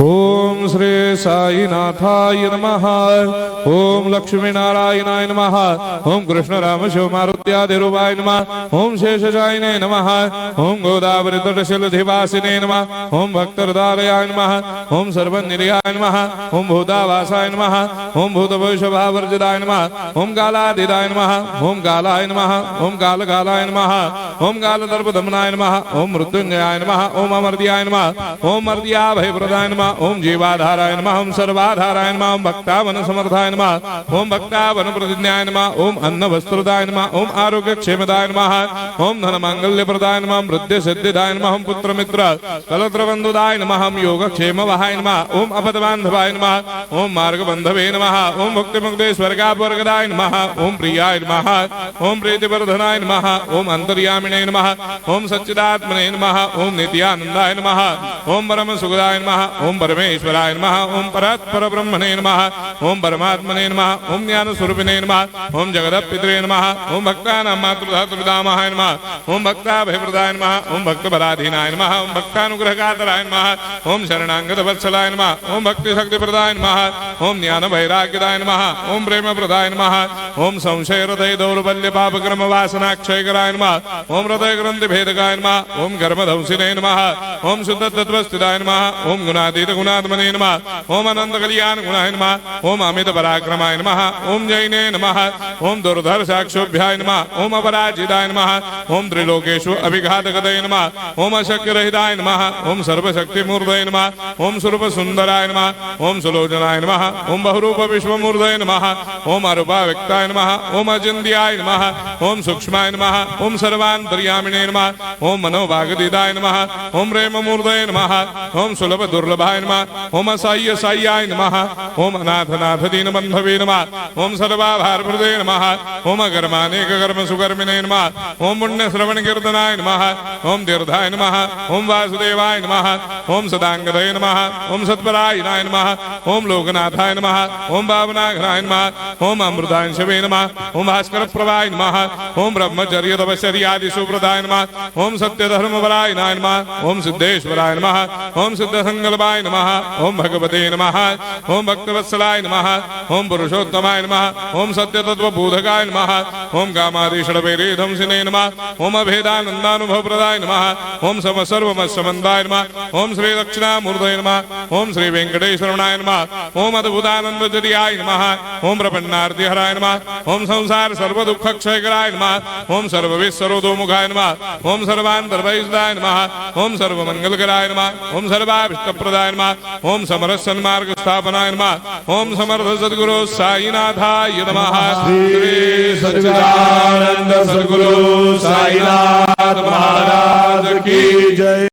ओम श्री साईनाथाय नमः। ओम लक्ष्मी नारायणाय नमः। ओम कृष्ण राम शिव मारुत्यादिरूपाय नमः। ओम शेषशायिने नमः। ओम गोदावरी तटशिलधिवासिने नमः। ओम भक्तहृदयाय नमः। ओम सर्वनिर्याय नमः। ओम भूतावासाय नमः। ओम भूतभविष्यभावर्जिताय नमः। ओम कालातीताय नमः। ओम कालाय नमः। ओम कालकालाय नमः। ओम कालदर्पदमनाय नमः। ओम मृत्युंजयाय नमः। ओम अमर्त्याय नमः। ओम मर्त्याभयप्रदाय नमः। ओम जीवाधाराय नमः। ओम सर्वाधाराय नमः। ओम भक्तावन समर्थाय नमः। ओम भक्तावन प्रतिज्ञाय नमः। ओम अन्न वस्त्रदाय नमः। ओम आरोग्य क्षेमदाय नमः। ओम धन मांगल्य प्रदाय नमः। वृद्धि सिद्धिदाय नमः। ओम पुत्र मित्र कलत्र बंधुदाय नमः। ओम योग क्षेम वहाय नमः। ओम अपद बांधवाय नमः। ओम मार्ग बंधवे नमः। ओम मुक्ति मुक्ति स्वर्गापवर्गदाय नमः। ओम प्रियाय नमः। ओम प्रीतिवर्धनाय नमः। ओम अंतर्यामिने नमः। ओम सच्चिदात्मने नमः। ओम नित्यानंदाय नमः। ओम परम सुखदाय नमः। ओम परमेश्वराय नमः। ओम परात्पर ब्रह्मणे नमः। ओम परमात्मने नमः। ओम ज्ञान स्वरूपिणे नमः। ओम जगदपितरे नमः। ओम भक्तानां मातृधातुर्धामाय नमः। ओम भक्ताभयप्रदाय नमः। ओम भक्तपराधीनाय नमः। ओम भक्तानुग्रहकातराय नमः। ओम शरणागत वत्सलाय नमः। ओम भक्ति शक्तिप्रदाय नमः। ओम ज्ञान वैराग्यदाय नमः। ओम प्रेम प्रदाय नमः। ओम संशय हृदय दौर्बल्य पाप कर्म वासना क्षयकराय नमः। ओम हृदय ग्रंथि भेदकाय नमः। ओम कर्मधंसिने नमः। ओम शुद्ध तत्वस्थिताय नमः। ओम गुणातीत गुणात्मने नमः। ओम अनंत कल्याण गुणाय नमः। ओम अमित पराक्रमाय नमः। ओम जैने नमः। ओम दुर्धर्षाक्षोभ्याय नमः। ओम अपराजिताय नमः। ओम त्रिलोकेषु अभिघातगतये नमः। ओम अशक्यरहिताय नमः। ओम सर्वशक्तिमूर्तये नमः। ओम स्वरूप सुंदराय नमः। ओम सुलोचनाय नमः। ओम बहुरूप विश्वमूर्तये नमः। ओम अरूपाव्यक्ताय नमः। ओम अचिन्त्याय नमः। ओम सूक्ष्माय नमः। ओम सर्वान्तर्यामिने नमः। ओम मनोभागतीताय नमः। ओम प्रेममूर्तये नमः। ओम सुलभ दुर्लभाय नमः। ओम असाह्य साह्याय नमः। ओम अनाथनाथ दीनबन्धवे नमः। ओम सर्वाभारप्रदे नमः। ओम अकर्मानेक कर्म सुकर्मिणे नमः। ओम पुण्य श्रवण कीर्तनाय नमः। ओम तीर्थाय नमः। ओम वासुदेवाय नमः। ओम सदांगदये नमः। ओम सत्परायणाय नमः। ओम लोकनाथाय नमः। ओम भावनाघनाय नमः। ओम अमृतांशवे नमः। ओम भास्कर प्रभाय नमः। ओम ब्रह्मचर्य तपश्चर्यादि सुप्रदाय नमः। ओम सत्यधर्मपरायणाय नमः। ओम सिद्धेश्वराय नमः। ओम सिद्ध संकल्पाय नमः। ओम भगवते नमः। ओम भक्तवत्सलाय नमः। ओम पुरुषोत्तमाय नमः। ओम सत्य तत्वबोधकाय नमः। ओम कामादिषडवैरेधंसिने नमः। ओम अभेदानंदानुभव प्रदाय नमः। ओम सर्वमस्समन्दाय नमः। ओम श्री दक्षिणामूर्तये नमः। ओम श्री वेंकटेश्वरनाय नमः। ओम अद्भुतानंदजर्याय नमः। ओम प्रपन्नार्तिहराय नमः। ओम संसार सर्व दुख क्षयकराय नमः। ओम सर्वविश्वरोधोमुखाय नमः। ओम सर्वान्तर्भयदाय नमः। ओम सर्वमंगलकराय नमः। ओम सर्वाभिष्टप्रदाय नमः। ओम समरस सन्मार्ग स्थापनाय नमः। ओम समर्थ सद्गुरु साईनाथाय नमः। श्री सच्चिदानंद सद्गुरु साईनाथ महाराज की जय।